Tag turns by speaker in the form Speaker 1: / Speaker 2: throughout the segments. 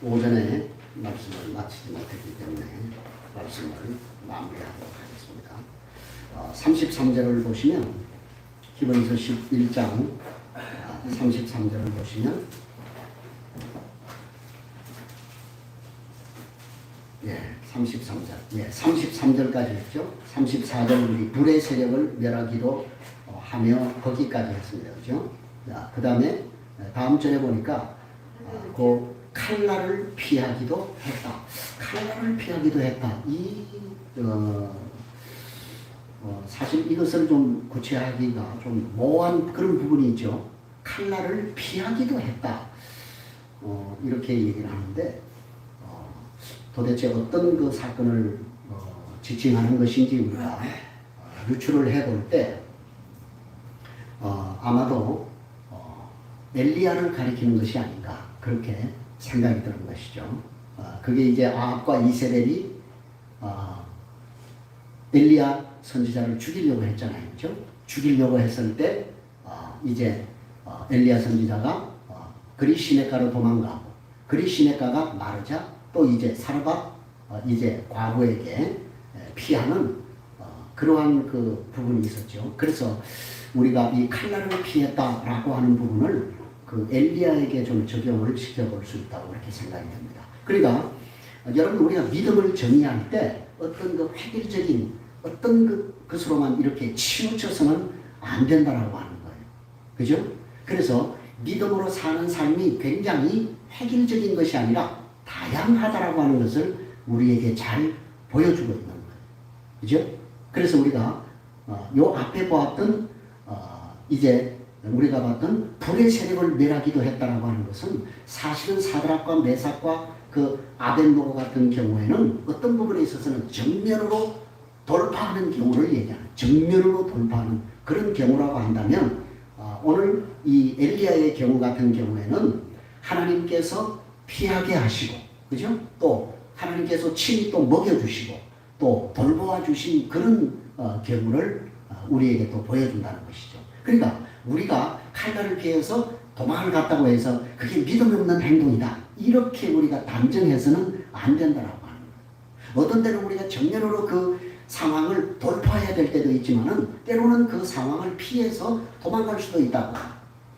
Speaker 1: 오전에 말씀을 마치지 못했기 때문에 말씀을 마무리하도록 하겠습니다. 33절을 보시면 히브리서 11장 33절을 보시면 예, 33절. 33절까지 했죠. 34절 우리 불의 세력을 멸하기도 하며 거기까지 했습니다. 그죠? 그 다음에 다음 절에 보니까 그 칼날을 피하기도 했다. 칼날을 피하기도 했다. 사실 이것을 좀 구체하기가 좀 모호한 그런 부분이 있죠. 칼날을 피하기도 했다. 이렇게 얘기를 하는데 도대체 어떤 그 사건을 지칭하는 것인지 우리가 유추를 해볼 때 아마도 엘리야를 가리키는 것이 아닌가 그렇게 생각이 드는 것이죠. 그게 이제 아합과 이세벨이 엘리야 선지자를 죽이려고 했잖아요. 그렇죠? 죽이려고 했을 때 이제 엘리야 선지자가 그리 시냇가로 도망가고 그리 시냇가가 마르자 또 이제 사르밧 이제 과부에게 피하는 그러한 그 부분이 있었죠. 그래서 우리가 이 칼날을 피했다라고 하는 부분을 그 엘리야에게 좀 적용을 시켜볼 수 있다고 그렇게 생각이 됩니다. 그러니까 여러분 우리가 믿음을 정의할 때 어떤 그 획일적인 어떤 것으로만 이렇게 치우쳐서는 안 된다라고 하는 거예요. 그죠? 그래서 믿음으로 사는 삶이 굉장히 획일적인 것이 아니라 다양하다라고 하는 것을 우리에게 잘 보여주고 있는 거예요. 그죠? 그래서 우리가 요 앞에 보았던 이제 우리가 봤던 불의 세력을 멸하기도 했다라고 하는 것은 사실은 사드락과 메삭과 그 아벳노고 같은 경우에는 어떤 부분에 있어서는 정면으로 돌파하는 경우를 얘기하는 정면으로 돌파하는 그런 경우라고 한다면 오늘 이 엘리야의 경우 같은 경우에는 하나님께서 피하게 하시고 그죠? 또 하나님께서 친히 또 먹여주시고 또 돌보아 주신 그런 경우를 우리에게 또 보여준다는 것이죠. 그러니까 우리가 칼날을 피해서 도망을 갔다고 해서 그게 믿음 없는 행동이다 이렇게 우리가 단정해서는 안 된다라고 하는 거예요. 어떤 때는 우리가 정면으로 그 상황을 돌파해야 될 때도 있지만은 때로는 그 상황을 피해서 도망갈 수도 있다고.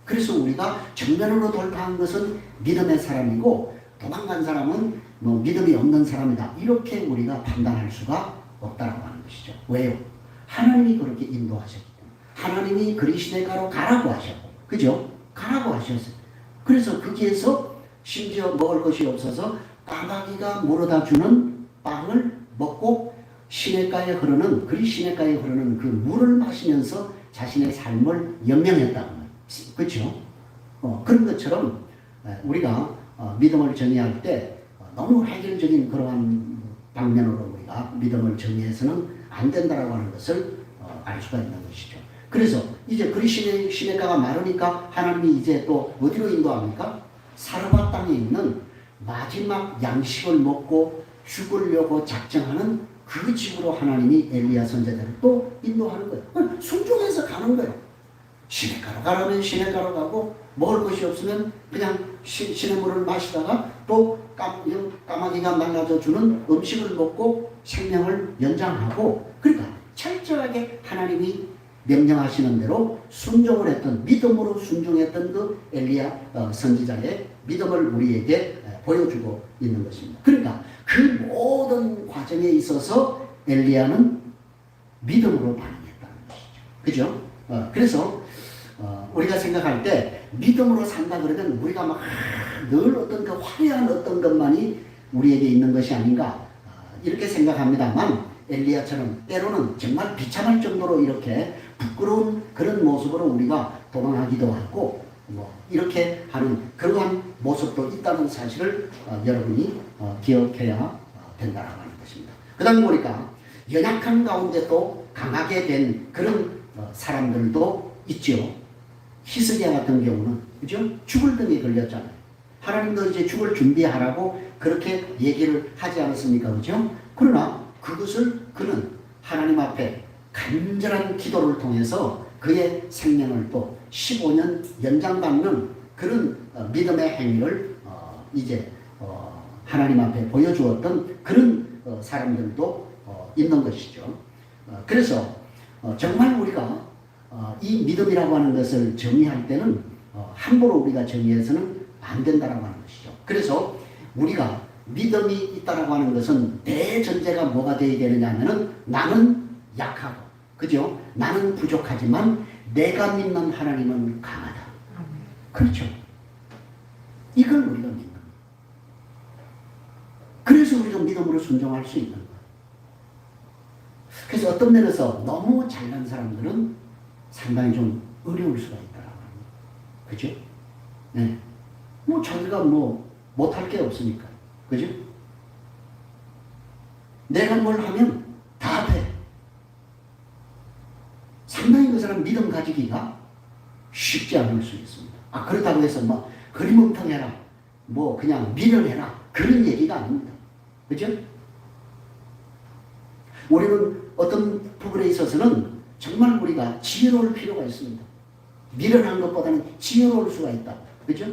Speaker 1: 그래서 우리가 정면으로 돌파한 것은 믿음의 사람이고 도망간 사람은 뭐 믿음이 없는 사람이다 이렇게 우리가 판단할 수가 없다라고 하는 것이죠. 왜요? 하나님이 그렇게 인도하셨기 때문에 하나님이 그리 시냇가로 가라고 하셨고 그죠? 가라고 하셨어요. 그래서 거기에서 심지어 먹을 것이 없어서 까마귀가 물어다 주는 빵을 먹고 시냇가에 흐르는 그리 시냇가에 흐르는 그 물을 마시면서 자신의 삶을 연명했다는 거예요. 그렇죠? 그런 것처럼 우리가 믿음을 정의할 때 너무 획일적인 그러한 방면으로 우리가 믿음을 정의해서는 안 된다라고 하는 것을 알 수가 있는 것이죠. 그래서 이제 그리 시냇가가 마르니까 하나님이 이제 또 어디로 인도합니까? 사르밧 땅에 있는 마지막 양식을 먹고 죽으려고 작정하는 그 집으로 하나님이 엘리야 선지자를 또 인도하는 거예요. 순종해서 가는 거예요. 시냇가로 가라면 시냇가로 가고 먹을 것이 없으면 그냥 시냇물을 마시다가 또 까마귀가 말라져 주는 음식을 먹고 생명을 연장하고 그러니까 철저하게 하나님이 명령하시는 대로 순종을 했던 믿음으로 순종했던 그 엘리야 선지자의 믿음을 우리에게 보여주고 있는 것입니다. 그러니까 그 모든 과정에 있어서 엘리야는 믿음으로 반응했다는 것이죠. 그죠? 그래서 우리가 생각할 때 믿음으로 산다 그러면 우리가 막 늘 어떤 그 화려한 어떤 것만이 우리에게 있는 것이 아닌가 이렇게 생각합니다만 엘리야처럼 때로는 정말 비참할 정도로 이렇게 부끄러운 그런 모습으로 우리가 도망하기도 하고 뭐 이렇게 하는 그러한 모습도 있다는 사실을 여러분이 기억해야 된다라고 하는 것입니다. 그 다음에 보니까 연약한 가운데 또 강하게 된 그런 사람들도 있죠. 히스기야 같은 경우는 그죠? 죽을 등에 걸렸잖아요. 하나님도 이제 죽을 준비하라고 그렇게 얘기를 하지 않았습니까? 그죠? 그러나 그것을 그는 하나님 앞에 간절한 기도를 통해서 그의 생명을 또 15년 연장받는 그런 믿음의 행위를 이제 하나님 앞에 보여주었던 그런 사람들도 있는 것이죠. 그래서 정말 우리가 이 믿음이라고 하는 것을 정의할 때는 함부로 우리가 정의해서는 안 된다라고 하는 것이죠. 그래서 우리가 믿음이 있다라고 하는 것은 대전제가 뭐가 되어야 되느냐 하면은 나는 약하고, 그죠? 나는 부족하지만 내가 믿는 하나님은 강하다. 그렇죠. 이걸 우리가 믿는 거예요. 그래서 우리가 믿음으로 순종할 수 있는 거예요. 그래서 어떤 면에서 너무 잘난 사람들은 상당히 좀 어려울 수가 있다라고 합니다. 그죠? 네. 뭐 자기가 뭐 못할 게 없으니까. 그죠? 내가 뭘 하면 다 돼. 상당히 그 사람 믿음 가지기가 쉽지 않을 수 있습니다. 그렇다고 해서 뭐 흐리멍텅해라, 뭐 그냥 미련해라, 그런 얘기가 아닙니다. 그죠? 우리는 어떤 부분에 있어서는 정말 우리가 지혜로울 필요가 있습니다. 미련한 것보다는 지혜로울 수가 있다. 그죠?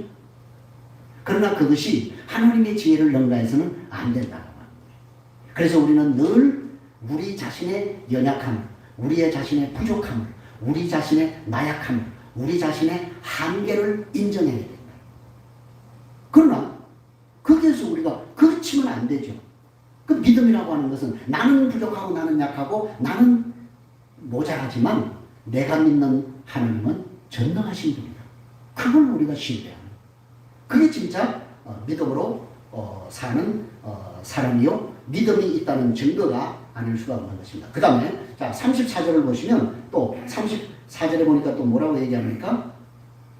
Speaker 1: 그러나 그것이 하나님의 지혜를 능가해서는 안 된다고 합니다. 그래서 우리는 늘 우리 자신의 연약함, 우리의 자신의 부족함, 우리 자신의 나약함, 우리 자신의 한계를 인정해야 된다. 그러나 거기에서 우리가 그치면 안 되죠. 그 믿음이라고 하는 것은 나는 부족하고 나는 약하고 나는 모자라지만 내가 믿는 하나님은 전능하신 분이다. 그걸 우리가 신뢰합니다. 그게 진짜 믿음으로 사는 사람이요, 믿음이 있다는 증거가 아닐 수가 없는 것입니다. 그 다음에 자 34절을 보시면 또 34절에 보니까 또 뭐라고 얘기합니까?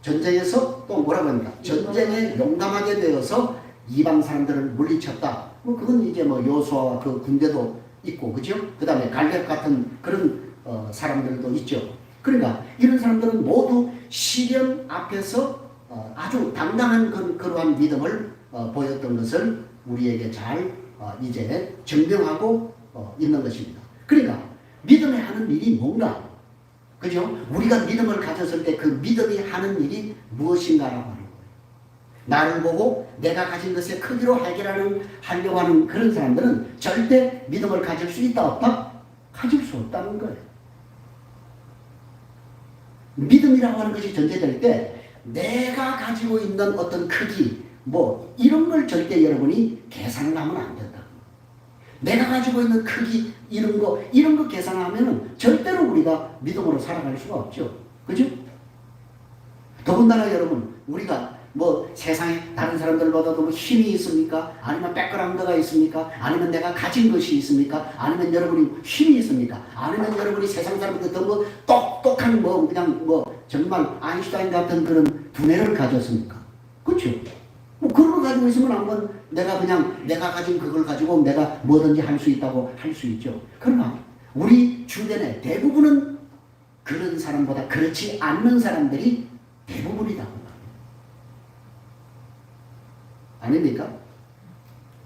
Speaker 1: 전쟁에서 또 뭐라고 합니까? 전쟁에 용감하게 되어서 이방 사람들을 물리쳤다. 뭐 그건 이제 뭐 여호수아와 그 군대도 있고, 그죠? 그 다음에 갈렙 같은 그런 사람들도 있죠. 그러니까 이런 사람들은 모두 시련 앞에서 아주 당당한 그러한 믿음을 보였던 것을 우리에게 잘 이제 증명하고 있는 것입니다. 그러니까 믿음이 하는 일이 뭔가, 그죠? 우리가 믿음을 가졌을 때 그 믿음이 하는 일이 무엇인가라고 하는 거예요. 나를 보고 내가 가진 것의 크기로 하려고 하는 그런 사람들은 절대 믿음을 가질 수 있다 없다? 가질 수 없다는 거예요. 믿음이라고 하는 것이 전제될 때 내가 가지고 있는 어떤 크기, 뭐 이런 걸 절대 여러분이 계산을 하면 안 된다. 내가 가지고 있는 크기, 이런 거 계산하면은 절대로 우리가 믿음으로 살아갈 수가 없죠. 그죠? 더군다나 여러분, 우리가 뭐 세상에 다른 사람들보다도 뭐 힘이 있습니까? 아니면 백그라운드가 있습니까? 아니면 내가 가진 것이 있습니까? 아니면 여러분이 힘이 있습니까? 아니면 여러분이 세상 사람들 더 뭐 똑똑한 뭐 그냥 뭐 정말 아인슈타인 같은 그런 두뇌를 가졌습니까? 그렇죠? 뭐 그런 거 가지고 있으면 한번 내가 가진 그걸 가지고 내가 뭐든지 할 수 있다고 할 수 있죠. 그러나 우리 주변에 대부분은 그런 사람보다 그렇지 않는 사람들이 대부분이다. 아닙니까?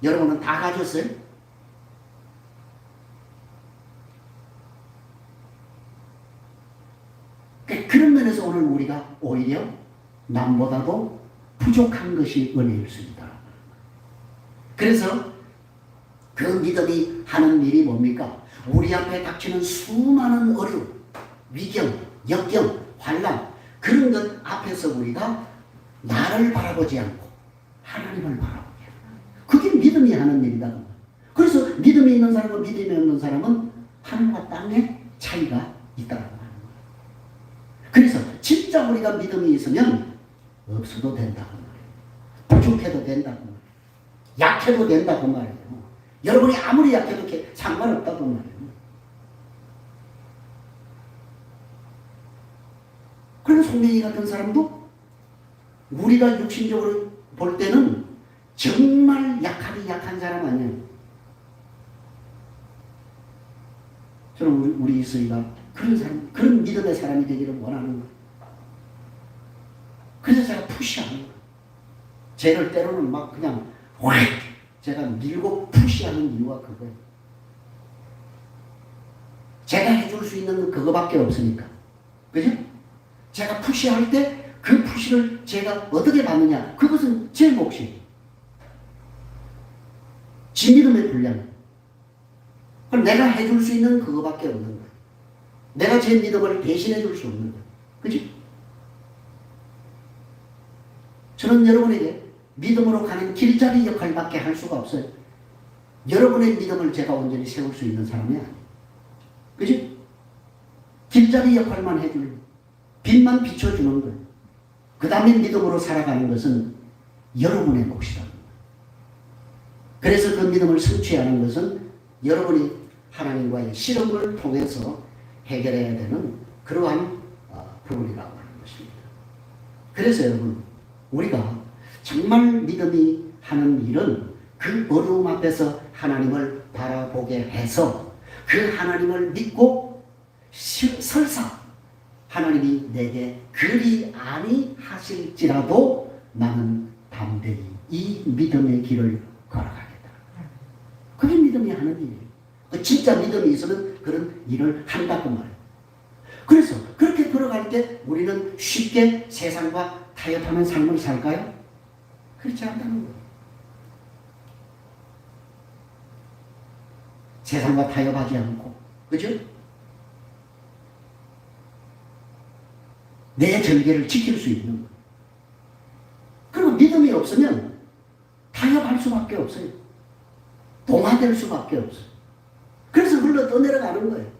Speaker 1: 여러분은 다 가졌어요? 그런 면에서 오늘 우리가 오히려 남보다도 부족한 것이 은혜일 수 있다. 그래서 그 믿음이 하는 일이 뭡니까? 우리 앞에 닥치는 수많은 어려움, 위경, 역경, 환난, 그런 것 앞에서 우리가 나를 바라보지 않고 하나님을 바라보게. 그게 믿음이 하는 일이다. 그래서 믿음이 있는 사람과 믿음이 없는 사람은 하늘과 땅의 차이가 있다고 하는 거예요. 그래서 진짜 우리가 믿음이 있으면 없어도 된다고 말이에요. 부족해도 된다고 말이에요. 약해도 된다고 말이에요. 여러분이 아무리 약해도 상관없다고 말이에요. 그래서 송명이 같은 사람도 우리가 육신적으로 볼 때는 정말 약한 사람 아니에요. 저는 우리 이수희가 그런 사람, 그런 믿음의 사람이 되기를 원하는 거예요. 그래서 제가 푸시하는 거예요. 쟤를 때로는 막 그냥 확 제가 밀고 푸시하는 이유가 그거예요. 제가 해줄 수 있는 건 그거밖에 없으니까. 그죠? 제가 푸시할 때 그 푸시를 제가 어떻게 받느냐, 그것은 제 몫이에요. 지 믿음에 불량해. 그럼 내가 해줄 수 있는 그거밖에 없는 거야. 내가 제 믿음을 대신해 줄 수 없는 거야. 그지? 저는 여러분에게 믿음으로 가는 길잡이 역할밖에 할 수가 없어요. 여러분의 믿음을 제가 온전히 세울 수 있는 사람이 아니에요. 그지? 길잡이 역할만 해주는, 빛만 비춰주는 거예요. 그 다음에 믿음으로 살아가는 것은 여러분의 몫이다. 그래서 그 믿음을 성취하는 것은 여러분이 하나님과의 실험을 통해서 해결해야 되는 그러한 부분이라고 하는 것입니다. 그래서 여러분, 우리가 정말 믿음이 하는 일은 그 어려움 앞에서 하나님을 바라보게 해서 그 하나님을 믿고 설사 하나님이 내게 그리 아니하실지라도 나는 담대히 이 믿음의 길을 걸어가겠다. 그게 믿음이 하는 일이에요. 진짜 믿음이 있으면 그런 일을 한다고 말해요. 그래서 그렇게 걸어갈 때 우리는 쉽게 세상과 타협하는 삶을 살까요? 그렇지 않다는 거예요. 세상과 타협하지 않고, 그죠? 내 절개를 지킬 수 있는 거예요. 그리고 믿음이 없으면 타협할 수밖에 없어요. 동화될 수밖에 없어요. 그래서 흘러 떠내려가는 거예요.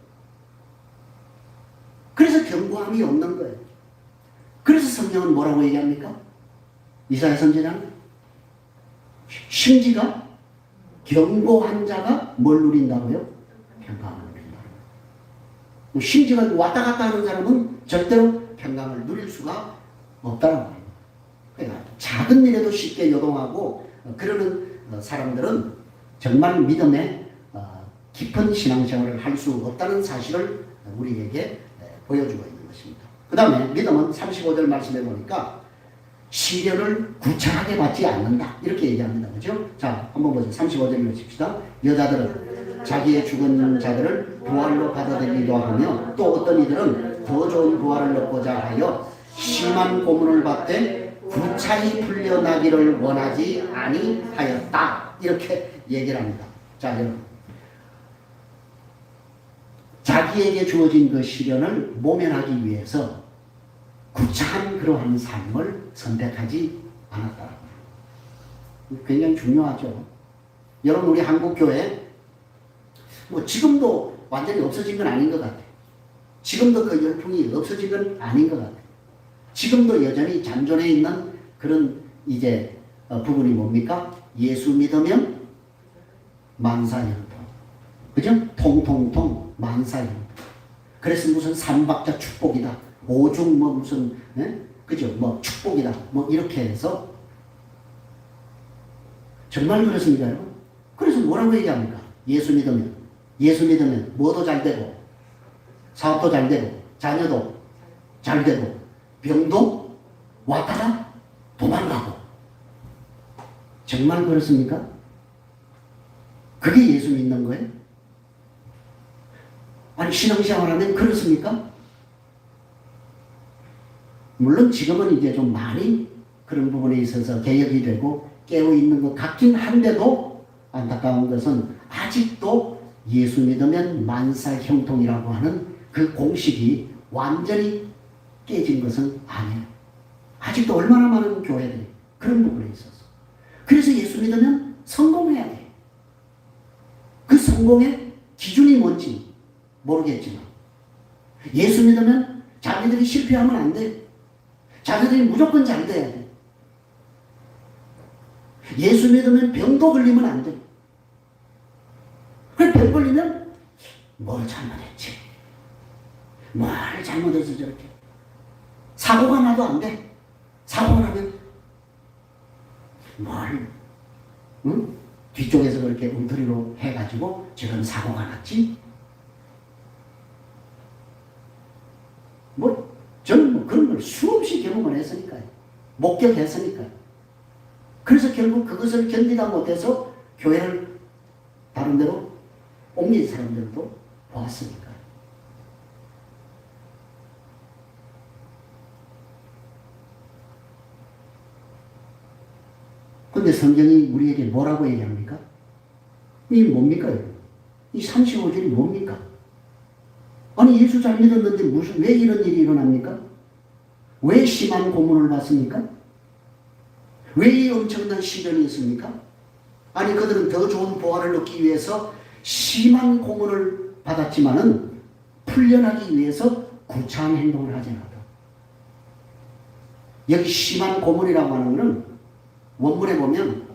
Speaker 1: 그래서 견고함이 없는 거예요. 그래서 성경은 뭐라고 얘기합니까? 이사야 선지자는 심지가 견고한 자가 뭘 누린다고요? 평강을 누린다. 심지가 왔다 갔다 하는 사람은 절대로 평강을 누릴 수가 없다는 거예요. 그러니까 작은 일에도 쉽게 요동하고 그러는 사람들은 정말 믿음에 깊은 신앙생활을 할 수 없다는 사실을 우리에게 보여주고 있는 것입니다. 그 다음에 믿음은 35절 말씀해 보니까 시련을 구차하게 받지 않는다. 이렇게 얘기합니다. 그죠? 자, 한번 보죠. 35절 읽읍시다. 여자들은 자기의 죽은 자들을 부활로 받아들이기도 하며 또 어떤 이들은 더 좋은 부활을 얻고자 하여 심한 고문을 받되 구차히 풀려나기를 원하지 아니하였다. 이렇게 얘기를 합니다. 자, 여러분. 자기에게 주어진 그 시련을 모면하기 위해서 구차한 그러한 삶을 선택하지 않았다. 굉장히 중요하죠. 여러분, 우리 한국교회 뭐 지금도 완전히 없어진 건 아닌 것 같아요. 지금도 그 열풍이 없어진 건 아닌 것 같아요. 지금도 여전히 잔존해 있는 그런 이제 부분이 뭡니까? 예수 믿으면 만사형통. 그죠? 통통통 만사형통. 그래서 무슨 삼박자 축복이다. 오중 뭐 무슨 그죠? 뭐 축복이다. 뭐 이렇게 해서 정말 그렇습니까, 여러분? 그래서 뭐라고 얘기합니까? 예수 믿으면 뭐도 잘 되고 사업도 잘 되고 자녀도 잘 되고 병도 왔다가 도망가고. 정말 그렇습니까? 그게 예수 믿는 거예요? 아니, 신앙생활하면 그렇습니까? 물론 지금은 이제 좀 많이 그런 부분에 있어서 개혁이 되고 깨어있는 것 같긴 한데도 안타까운 것은 아직도 예수 믿으면 만사형통이라고 하는 그 공식이 완전히 깨진 것은 아니에요. 아직도 얼마나 많은 교회들이 그런 부분에 있어서. 그래서 예수 믿으면 성공해야 돼. 그 성공의 기준이 뭔지 모르겠지만 예수 믿으면 자기들이 실패하면 안 돼. 자기들이 무조건 잘 돼야 돼. 예수 믿으면 병도 걸리면 안 돼. 그래, 병 걸리면 뭘 잘못했지? 뭘 잘못해서 저렇게. 사고가 나도 안 돼. 사고가 나면 뭘 뒤쪽에서 그렇게 엉터리로 해가지고 저런 사고가 났지? 뭐 저는 뭐 그런 걸 수없이 경험을 했으니까요. 목격했으니까요. 그래서 결국 그것을 견디다 못해서 교회를 다른 데로 옮긴 사람들도 보았으니까요. 근데 성경이 우리에게 뭐라고 얘기합니까? 이 뭡니까? 이 35절이 뭡니까? 아니 예수 잘 믿었는데 왜 이런 일이 일어납니까? 왜 심한 고문을 받습니까? 왜 이 엄청난 시련이 있습니까? 아니 그들은 더 좋은 보화를 얻기 위해서 심한 고문을 받았지만은 풀려나기 위해서 구차한 행동을 하지 않았다. 여기 심한 고문이라고 하는 것은 원문에 보면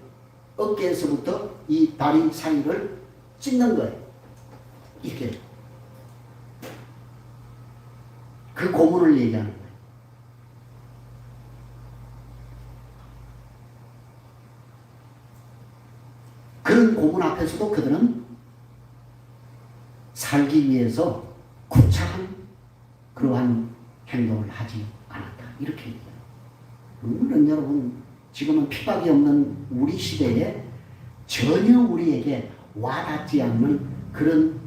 Speaker 1: 어깨에서부터 이 다리 사이를 찢는 거예요. 이렇게. 그 고문을 얘기하는 거예요. 그런 고문 앞에서도 그들은 살기 위해서 구차한 그러한 행동을 하지 않았다. 이렇게 얘기해요. 물론 여러분 지금은 핍박이 없는 우리 시대에 전혀 우리에게 와닿지 않는 그런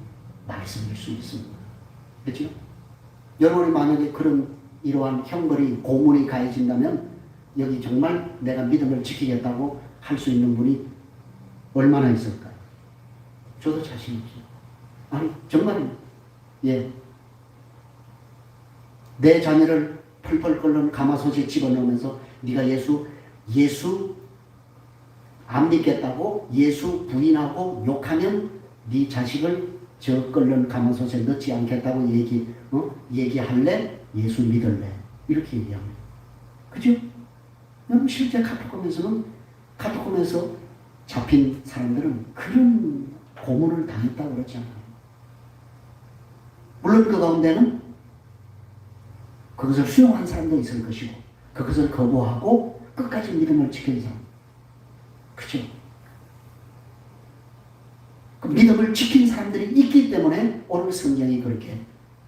Speaker 1: 말씀일 수 있습니다. 그렇죠? 여러분이 만약에 그런 이러한 형벌이 고문이 가해진다면 여기 정말 내가 믿음을 지키겠다고 할 수 있는 분이 얼마나 있을까요? 저도 자신 없어요. 아니 정말 예, 내 자녀를 펄펄 끓는 가마솥에 집어넣으면서 네가 예수 안 믿겠다고 예수 부인하고 욕하면 네 자식을 저 끓는 가마솥에 넣지 않겠다고 얘기할래? 예수 믿을래? 이렇게 얘기합니다. 그죠? 여러분 실제 카톡홈에서 잡힌 사람들은 그런 고문을 당했다고 그러지 않아요. 물론 그 가운데는 그것을 수용한 사람도 있을 것이고 그것을 거부하고 끝까지 믿음을 지킨 사람. 그죠? 그 믿음을 지킨 사람들이 있기 때문에 오늘 성경이 그렇게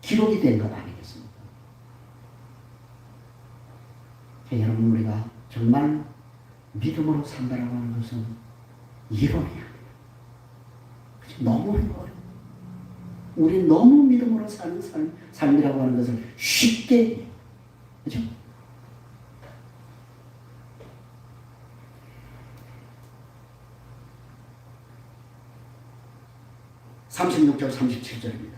Speaker 1: 기록이 된 것 아니겠습니까? 여러분 우리가 정말 믿음으로 산다라고 하는 것은 이론이 아니에요. 너무 어려워요. 우리 너무 믿음으로 사는 삶이라고 하는 것을 쉽게 해요. 그죠? (36절) 37절입니다.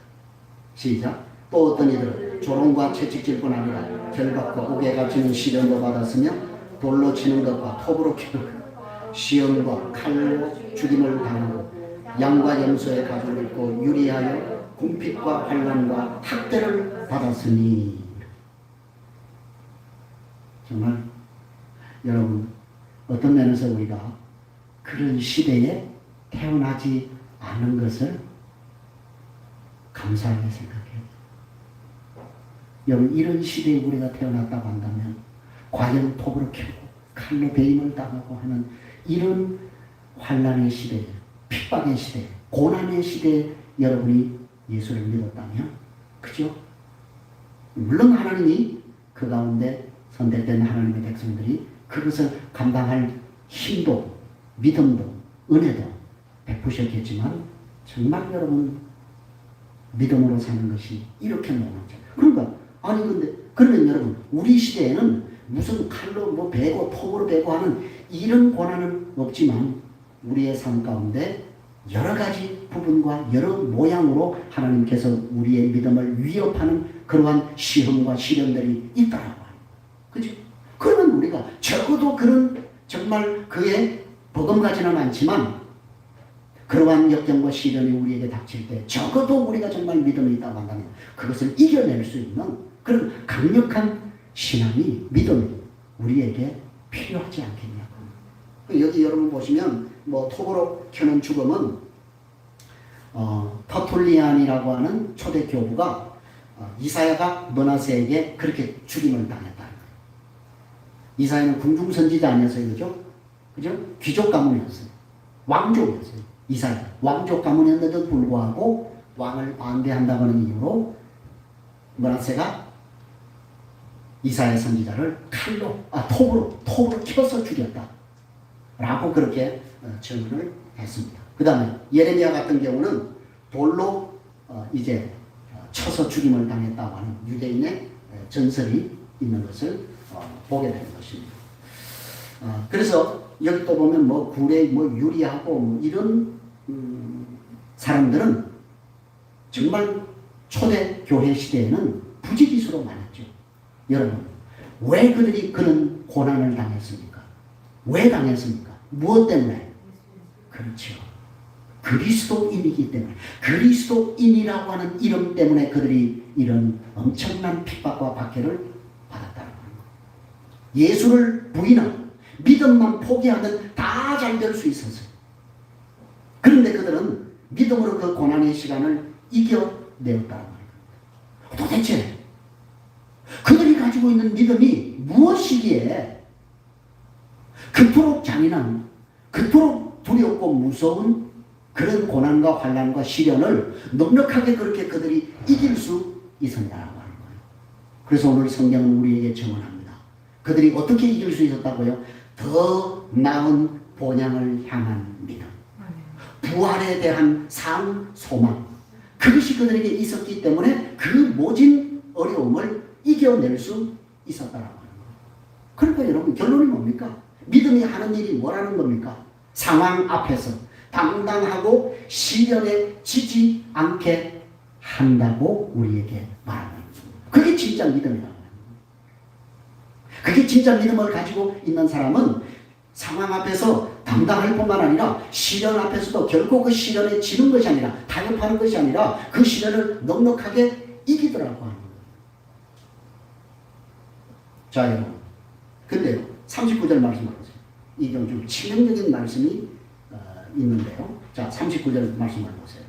Speaker 1: 시작. 또 어떤 이들은 조롱과 채찍질뿐 아니라 결박과 옥에 갇히는 시련도 받았으며 돌로 치는 것과 톱으로 키는 것 시험과 칼로 죽임을 당하고 양과 염소의 가죽을 입고 유리하여 궁핍과 환난과 학대를 받았으니. 정말 여러분 어떤 면에서 우리가 그런 시대에 태어나지 않은 것을 감사하게 생각해요. 여러분 이런 시대에 우리가 태어났다고 한다면 과연 톱으로 키우고 칼로 배임을 당하고 하는 이런 환난의 시대, 핍박의 시대, 고난의 시대에 여러분이 예수를 믿었다면, 그죠? 물론 하나님이 그 가운데 선택된 하나님의 백성들이 그것을 감당할 힘도, 믿음도, 은혜도 베푸셨겠지만 정말 여러분 믿음으로 사는 것이 이렇게 너무하죠. 그러니까 아니 근데 그러면 여러분 우리 시대에는 무슨 칼로 뭐 베고 톱으로 베고 하는 이런 고난은 없지만 우리의 삶 가운데 여러 가지 부분과 여러 모양으로 하나님께서 우리의 믿음을 위협하는 그러한 시험과 시련들이 있다라고 해요. 그죠? 그러면 우리가 적어도 그런 정말 그에 버금가지는 않지만 그러한 역경과 시련이 우리에게 닥칠 때 적어도 우리가 정말 믿음이 있다고 한다면 그것을 이겨낼 수 있는 그런 강력한 신앙이, 믿음이 우리에게 필요하지 않겠냐고. 여기 여러분 보시면 뭐 톱으로 켜는 죽음은 터툴리안이라고 하는 초대 교부가 이사야가 므낫세에게 그렇게 죽임을 당했다. 이사야는 궁중선지자 아니었어요, 그죠? 그죠? 귀족 가문이었어요. 왕족이었어요. 이사야 왕족 가문이었는데도 불구하고 왕을 반대한다고 하는 이유로 므낫세가 이사야 선지자를 톱으로 쳐서 죽였다. 라고 그렇게 증언을 했습니다. 그 다음에 예레미야 같은 경우는 돌로 이제 쳐서 죽임을 당했다고 하는 유대인의 전설이 있는 것을 보게 되는 것입니다. 그래서 여기 또 보면 뭐 굴에 뭐 유리하고 뭐 이런 사람들은 정말 초대 교회 시대에는 부지기수로 많았죠. 여러분, 왜 그들이 그런 고난을 당했습니까? 왜 당했습니까? 무엇 때문에? 그렇죠. 그리스도인이기 때문에, 그리스도인이라고 하는 이름 때문에 그들이 이런 엄청난 핍박과 박해를 받았다는 거예요. 예수를 부인하고 믿음만 포기하면 다 잘 될 수 있었어요. 그런데 그들은 믿음으로 그 고난의 시간을 이겨내었다는 거예요. 도대체 그들이 가지고 있는 믿음이 무엇이기에 그토록 잔인한, 그토록 두렵고 무서운 그런 고난과 환난과 시련을 넉넉하게 그렇게 그들이 이길 수 있었냐라고 하는 거예요. 그래서 오늘 성경은 우리에게 증언합니다. 그들이 어떻게 이길 수 있었다고요? 더 나은 본향을 향한 믿음, 부활에 대한 상 소망, 그것이 그들에게 있었기 때문에 그 모진 어려움을 이겨낼 수 있었다라고 하는 거예요. 그러니까 여러분, 결론이 뭡니까? 믿음이 하는 일이 뭐라는 겁니까? 상황 앞에서 당당하고 시련에 지지 않게 한다고 우리에게 말하는 겁니다. 그게 진짜 믿음이라고 합니다. 그게 진짜 믿음을 가지고 있는 사람은 상황 앞에서 당당할 뿐만 아니라 시련 앞에서도 결코 그 시련에 지는 것이 아니라, 타협하는 것이 아니라 그 시련을 넉넉하게 이기더라고 하는 거예요. 자, 여러분, 근데요, 39절 말씀 보세요. 이게 좀 치명적인 말씀이 있는데요. 자, 39절 말씀을 보세요.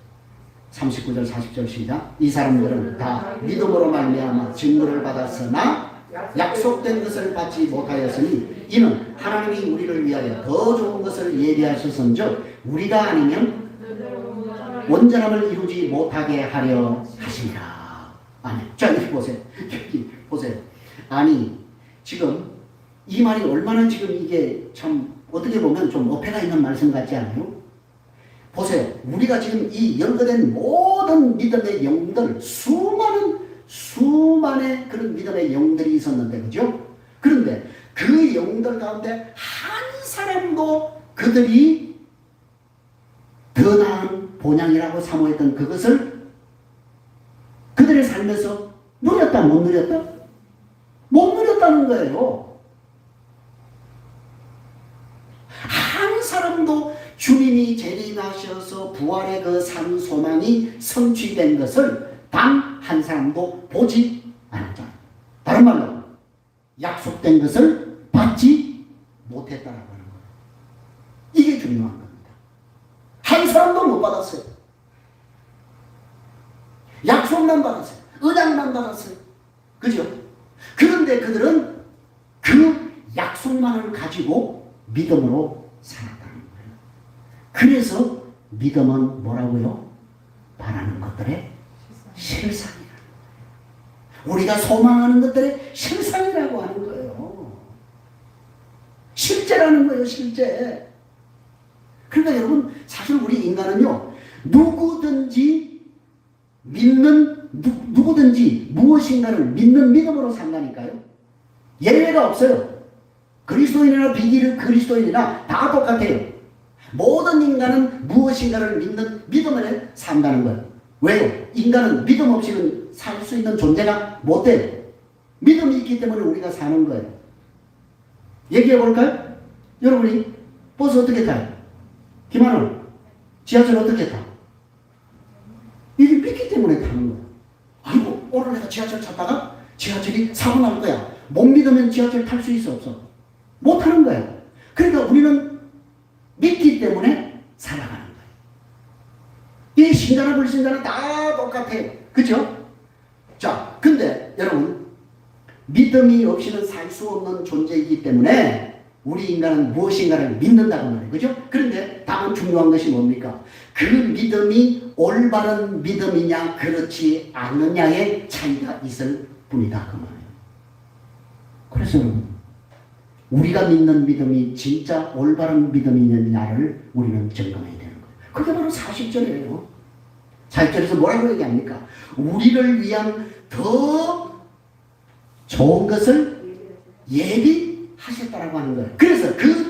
Speaker 1: 39절 40절 시작. 이 사람들은 다 믿음으로 말미암아 증거를 받았으나 약속된 것을 받지 못하였으니 이는 하나님이 우리를 위하여 더 좋은 것을 예비하셨은즉 우리가 아니면 온전함을 이루지 못하게 하려 하시니라. 아니, 자, 여기 보세요. 여기 보세요. 아니, 지금 이 말이 얼마나 지금 이게 참 어떻게 보면 좀 어폐가 있는 말씀 같지 않아요? 보세요. 우리가 지금 이 연결된 모든 믿음의 영들, 수많은 그런 믿음의 영들이 있었는데, 그죠? 그런데 그 영들 가운데 한 사람도 그들이 더 나은 본향이라고 사모했던 그것을 그들의 삶에서 누렸다, 못 누렸다? 못 누렸다는 거예요. 한 사람도 주님이 재림하셔서 부활의 그 산 소망이 성취된 것을 단 한 사람도 보지 않았다. 다른 말로 약속된 것을 받지 못했다라고 하는 거예요. 이게 중요한 겁니다. 한 사람도 못 받았어요. 약속만 받았어요. 언약만 받았어요. 그죠? 그런데 그들은 그 약속만을 가지고 믿음으로 살았다는 거예요. 그래서 믿음은 뭐라고요? 바라는 것들의 실상이라는 거예요. 우리가 소망하는 것들의 실상이라고 하는 거예요. 실제라는 거예요, 실제. 그러니까 여러분, 사실 우리 인간은요, 누구든지 무엇인가를 믿는 믿음으로 산다니까요. 예외가 없어요. 그리스도인이나 비그리스도인이나 다 똑같아요. 모든 인간은 무엇인가를 믿는 믿음을 산다는 거예요. 왜요? 인간은 믿음 없이는 살 수 있는 존재가 못 돼요. 믿음이 있기 때문에 우리가 사는 거예요. 얘기해 볼까요? 여러분이 버스 어떻게 타요? 김하늘, 지하철 어떻게 타? 이게 믿기 때문에 타는 거예요. 아이고, 오늘 내가 지하철 탔다가 지하철이 사고 날 거야. 못 믿으면 지하철 탈 수 있어, 없어? 못 타는 거예요. 그러니까 우리는 믿기 때문에 살아가는 거예요. 이 신자나 불신자는 다 똑같아요. 그죠? 자, 근데 여러분, 믿음이 없이는 살 수 없는 존재이기 때문에 우리 인간은 무엇인가를 믿는다고 말해요. 그죠? 그런데 다만 중요한 것이 뭡니까? 그 믿음이 올바른 믿음이냐 그렇지 않느냐의 차이가 있을 뿐이다. 그 말이에요. 그래서 여러분, 우리가 믿는 믿음이 진짜 올바른 믿음이냐를 우리는 점검해야 되는 거예요. 그게 바로 40절이에요. 40절에서 뭐라고 얘기합니까? 우리를 위한 더 좋은 것을 예비하셨다라고 하는 거예요. 그래서 그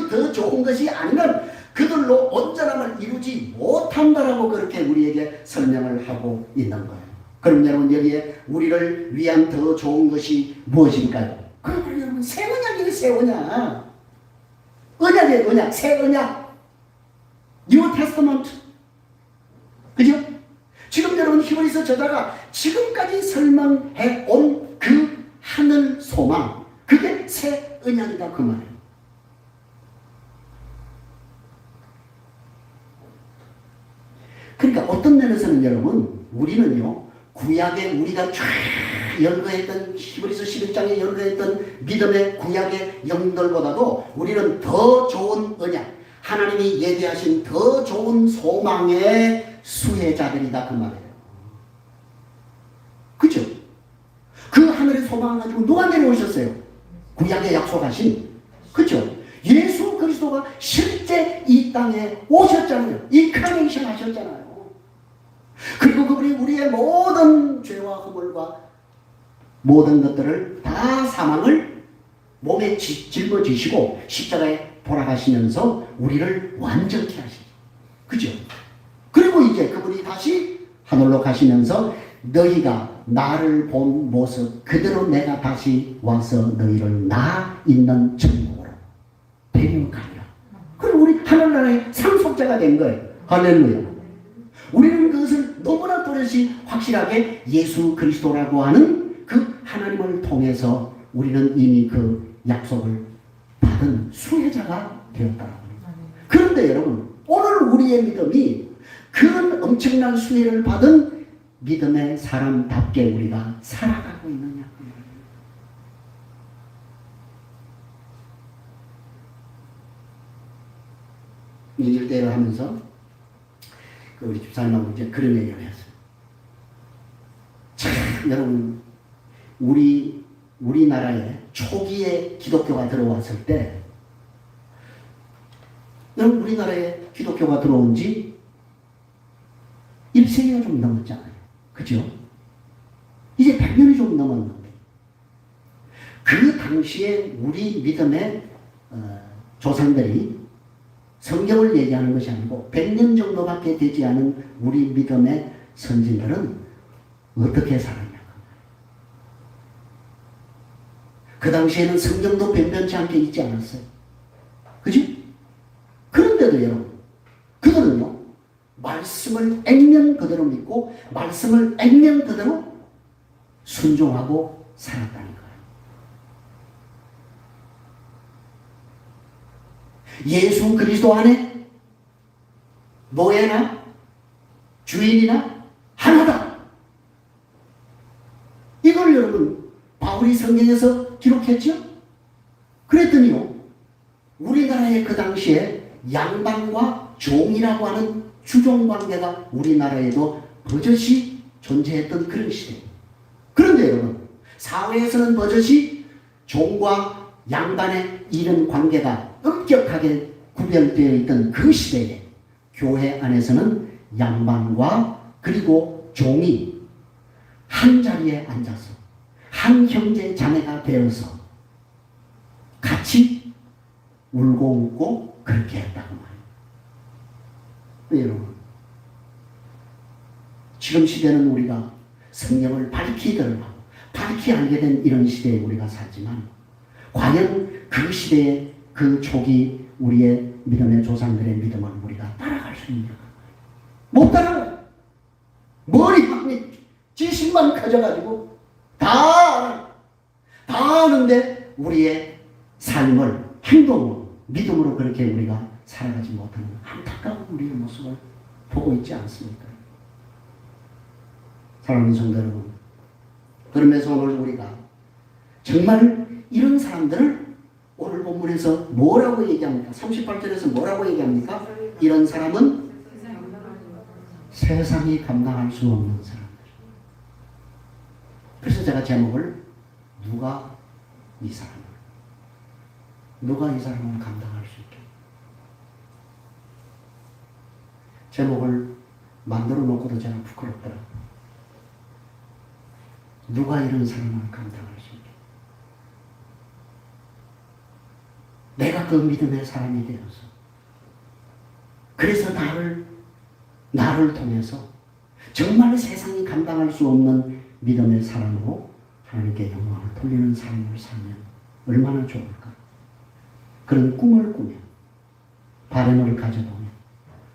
Speaker 1: 더 좋은 것이 아니면 그들로 온전함을 것을 이루지 못한다라고 그렇게 우리에게 설명을 하고 있는 거예요. 그럼 여러분 여기에 우리를 위한 더 좋은 것이 무엇일까요? 그럼 여러분 새 언약이에요. 새 언약. 언약이에요. 언약. 새 언약. 뉴 테스터먼트. 그죠? 지금 여러분 히브리서 저자가 지금까지 설명해 온 그 하늘 소망, 그게 새 언약이다 그 말이에요. 그러니까 어떤 면에서는 여러분 우리는요 구약에 우리가 쫙 연구했던 히브리서 11장에 연구했던 믿음의 구약의 영들보다도 우리는 더 좋은 언약, 하나님이 예비하신 더 좋은 소망의 수혜자들이다 그 말이에요. 그죠? 그 하늘의 소망을 가지고 누가 내려오셨어요? 구약에 약속하신, 그죠? 예수 그리스도가 실제 이 땅에 오셨잖아요. 인카네이션 하셨잖아요. 그리고 그분이 우리의 모든 죄와 허물과 모든 것들을 다 사망을 몸에 짊어지시고 십자가에 돌아가시면서 우리를 완전케 하시죠. 그죠? 그리고 이제 그분이 다시 하늘로 가시면서 너희가 나를 본 모습 그대로 내가 다시 와서 너희를 나 있는 천국으로 데려가리라. 그럼 우리 하늘나라의 상속자가 된 거예요. 할렐루야. 우리는 그것을 너무나 또렷이 확실하게 예수 그리스도라고 하는 그 하나님을 통해서 우리는 이미 그 약속을 받은 수혜자가 되었다라고 합니다. 그런데 여러분 오늘 우리의 믿음이 그런 엄청난 수혜를 받은 믿음의 사람답게 우리가 살아가고 있느냐. 1일대를 하면서 우리 집사님하고 이제 그런 얘기를 했어요. 참 여러분 우리나라에 초기에 기독교가 들어왔을 때 여러분 우리나라에 기독교가 들어온 지 1세기가 좀 넘었잖아요. 그죠? 이제 100년이 좀 넘었는데 그 당시에 우리 믿음의 조상들이 성경을 얘기하는 것이 아니고 100년 정도밖에 되지 않은 우리 믿음의 선진들은 어떻게 살았냐. 그 당시에는 성경도 변변치 않게 있지 않았어요. 그지? 그런데도 여러분, 그들은요, 말씀을 액면 그대로 믿고, 말씀을 액면 그대로 순종하고 살았다는 거예요. 예수 그리스도 안에 노예나 주인이나 하나다. 이걸 여러분 바울이 성경에서 기록했죠? 그랬더니요, 우리나라의 그 당시에 양반과 종이라고 하는 주종관계가 우리나라에도 버젓이 존재했던 그런 시대. 그런데 여러분, 사회에서는 버젓이 종과 양반의 이런 관계가 엄격하게 구별되어 있던 그 시대에 교회 안에서는 양반과 그리고 종이 한 자리에 앉아서 한 형제 자매가 되어서 같이 울고 웃고 그렇게 했다고 말이에요. 여러분, 지금 시대는 우리가 성경을 밝히 들어가고 밝히 알게 된 이런 시대에 우리가 살지만 과연 그 시대의 그 초기 우리의 믿음의 조상들의 믿음을 우리가 따라갈 수 있는가? 못 따라가요. 머리만 지식만 커져가지고 다 아는데 우리의 삶을 행동으로 믿음으로 그렇게 우리가 살아가지 못하는 안타까운 우리의 모습을 보고 있지 않습니까? 사랑하는 성도 여러분, 그러면서 오늘 우리가 정말 이런 사람들을 오늘 본문에서 뭐라고 얘기합니까? 38절에서 뭐라고 얘기합니까? 이런 사람은 세상이 감당할 수 없는 사람들. 그래서 제가 제목을 누가 이 사람을 감당할 수 있게 제목을 만들어 놓고도 제가 부끄럽더라고요. 누가 이런 사람을 감당할 수 있게. 내가 그 믿음의 사람이 되어서 그래서 나를 통해서 정말 세상이 감당할 수 없는 믿음의 사랑으로 하나님께 영광을 돌리는 삶을 살면 얼마나 좋을까. 그런 꿈을 꾸며 바람을 가져보며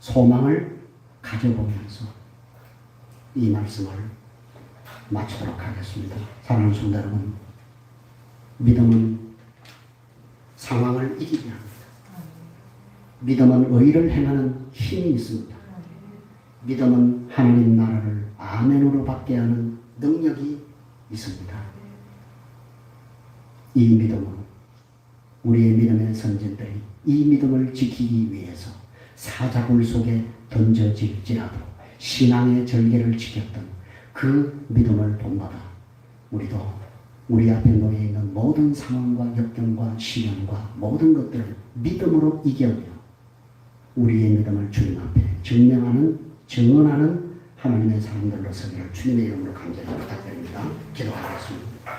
Speaker 1: 소망을 가져보면서 이 말씀을 마치도록 하겠습니다. 사랑하는 성도 여러분, 믿음은 상황을 이기게 합니다. 믿음은 의를 행하는 힘이 있습니다. 믿음은 하나님 나라를 아멘으로 받게 하는 능력이 있습니다. 이 믿음은 우리의 믿음의 선진들이 이 믿음을 지키기 위해서 사자굴 속에 던져질지라도 신앙의 절개를 지켰던 그 믿음을 본받아 우리도 우리 앞에 놓여 있는 모든 상황과 역경과 시련과 모든 것들을 믿음으로 이겨내어 우리의 믿음을 주님 앞에 증언하는 하나님의 사람들로 서기를 주님의 이름으로 간절히 부탁드립니다. 기도하겠습니다.